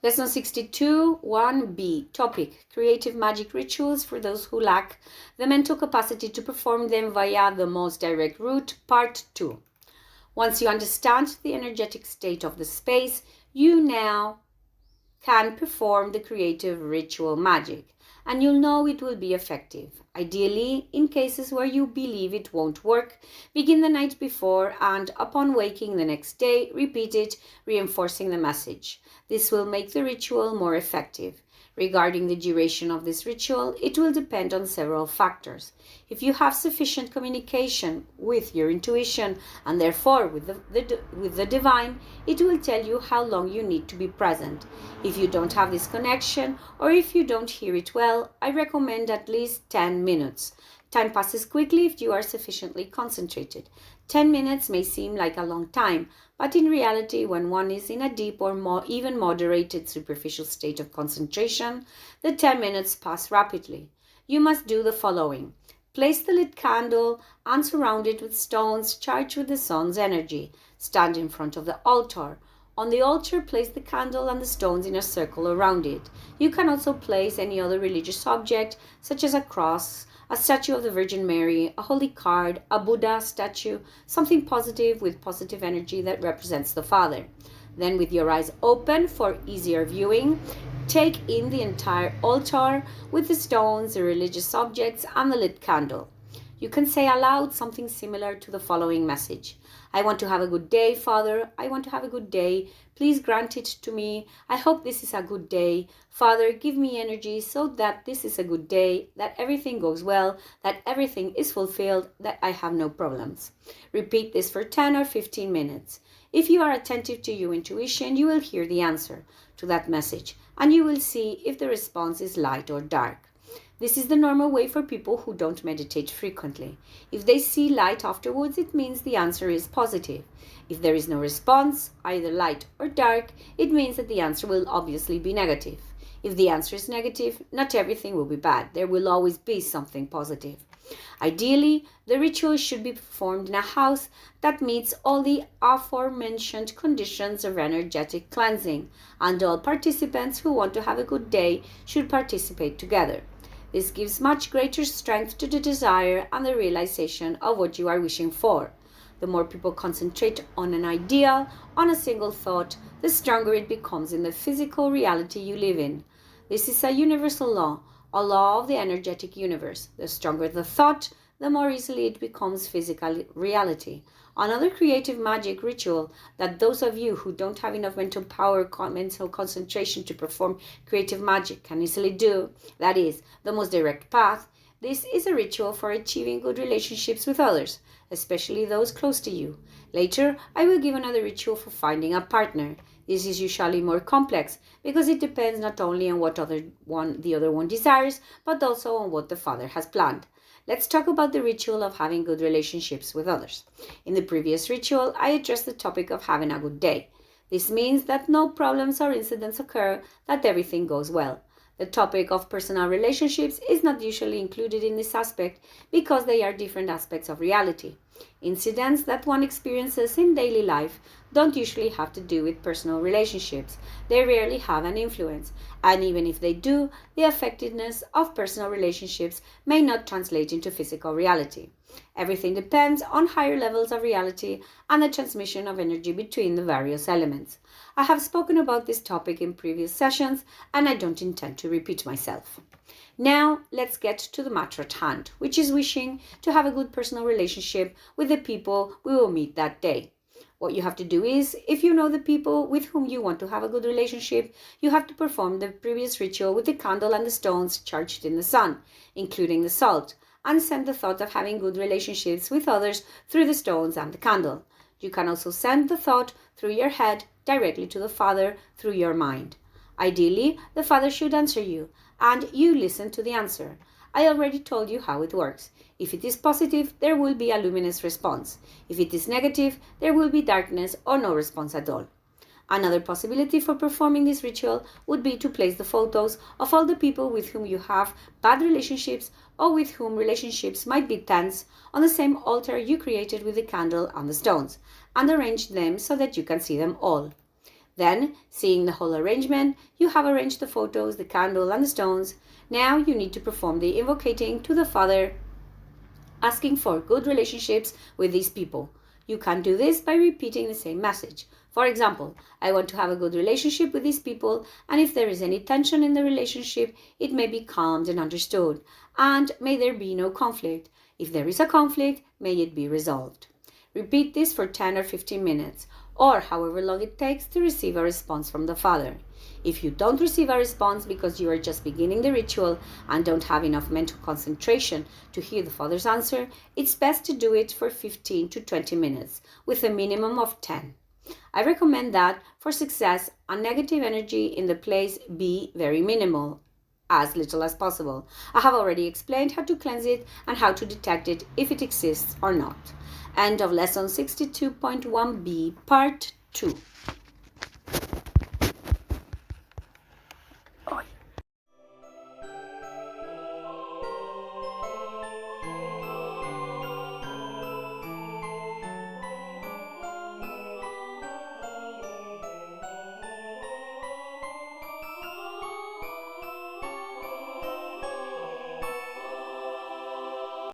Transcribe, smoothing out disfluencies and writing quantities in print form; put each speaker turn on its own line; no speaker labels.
Lesson 62, 1b. Topic: Creative magic rituals for those who lack the mental capacity to perform them via the most direct route. Part 2. Once you understand the energetic state of the space, you now can perform the creative ritual magic, and you'll know it will be effective. Ideally, in cases where you believe it won't work, begin the night before and upon waking the next day, repeat it, reinforcing the message. This will make the ritual more effective. Regarding the duration of this ritual, it will depend on several factors. If you have sufficient communication with your intuition and therefore with the divine, it will tell you how long you need to be present. If you don't have this connection or if you don't hear it well, I recommend at least 10 minutes. Time passes quickly if you are sufficiently concentrated. 10 minutes may seem like a long time, but in reality, when one is in a deep or even moderated superficial state of concentration, the 10 minutes pass rapidly. You must do the following. Place the lit candle and surround it with stones charged with the sun's energy. Stand in front of the altar. On the altar, place the candle and the stones in a circle around it. You can also place any other religious object, such as a cross, a statue of the Virgin Mary, a holy card, a Buddha statue, something positive with positive energy that represents the Father. Then, with your eyes open for easier viewing, take in the entire altar with the stones, the religious objects, and the lit candle. You can say aloud something similar to the following message. I want to have a good day, Father. I want to have a good day. Please grant it to me. I hope this is a good day. Father, give me energy so that this is a good day, that everything goes well, that everything is fulfilled, that I have no problems. Repeat this for 10 or 15 minutes. If you are attentive to your intuition, you will hear the answer to that message, and you will see if the response is light or dark. This is the normal way for people who don't meditate frequently. If they see light afterwards, it means the answer is positive. If there is no response, either light or dark, it means that the answer will obviously be negative. If the answer is negative, not everything will be bad. There will always be something positive. Ideally, the ritual should be performed in a house that meets all the aforementioned conditions of energetic cleansing, and all participants who want to have a good day should participate together. This gives much greater strength to the desire and the realization of what you are wishing for. The more people concentrate on an ideal, on a single thought, the stronger it becomes in the physical reality you live in. This is a universal law, a law of the energetic universe. The stronger the thought, the more easily it becomes physical reality. Another creative magic ritual that those of you who don't have enough mental power, mental concentration to perform creative magic can easily do, that is, the most direct path. This is a ritual for achieving good relationships with others, especially those close to you. Later, I will give another ritual for finding a partner. This is usually more complex because it depends not only on what the other one desires, but also on what the Father has planned. Let's talk about the ritual of having good relationships with others. In the previous ritual, I addressed the topic of having a good day. This means that no problems or incidents occur, that everything goes well. The topic of personal relationships is not usually included in this aspect because they are different aspects of reality. Incidents that one experiences in daily life don't usually have to do with personal relationships. They rarely have an influence, and even if they do, the effectiveness of personal relationships may not translate into physical reality. Everything depends on higher levels of reality and the transmission of energy between the various elements. I have spoken about this topic in previous sessions, and I don't intend to repeat myself. Now, let's get to the matter at hand, which is wishing to have a good personal relationship with the people we will meet that day. What you have to do is, if you know the people with whom you want to have a good relationship, you have to perform the previous ritual with the candle and the stones charged in the sun, including the salt, and send the thought of having good relationships with others through the stones and the candle. You can also send the thought through your head directly to the Father through your mind. Ideally, the Father should answer you, and you listen to the answer. I already told you how it works. If it is positive, there will be a luminous response. If it is negative, there will be darkness or no response at all. Another possibility for performing this ritual would be to place the photos of all the people with whom you have bad relationships or with whom relationships might be tense on the same altar you created with the candle and the stones, and arrange them so that you can see them all. Then, seeing the whole arrangement, you have arranged the photos, the candle, and the stones. Now you need to perform the invocating to the Father, asking for good relationships with these people. You can do this by repeating the same message. For example, I want to have a good relationship with these people, and if there is any tension in the relationship, it may be calmed and understood, and may there be no conflict. If there is a conflict, may it be resolved. Repeat this for 10 or 15 minutes, or however long it takes to receive a response from the Father. If you don't receive a response because you are just beginning the ritual and don't have enough mental concentration to hear the Father's answer, it's best to do it for 15 to 20 minutes, with a minimum of 10. I recommend that, for success, a negative energy in the place be very minimal, as little as possible. I have already explained how to cleanse it and how to detect it if it exists or not. End of lesson 62.1b, part 2.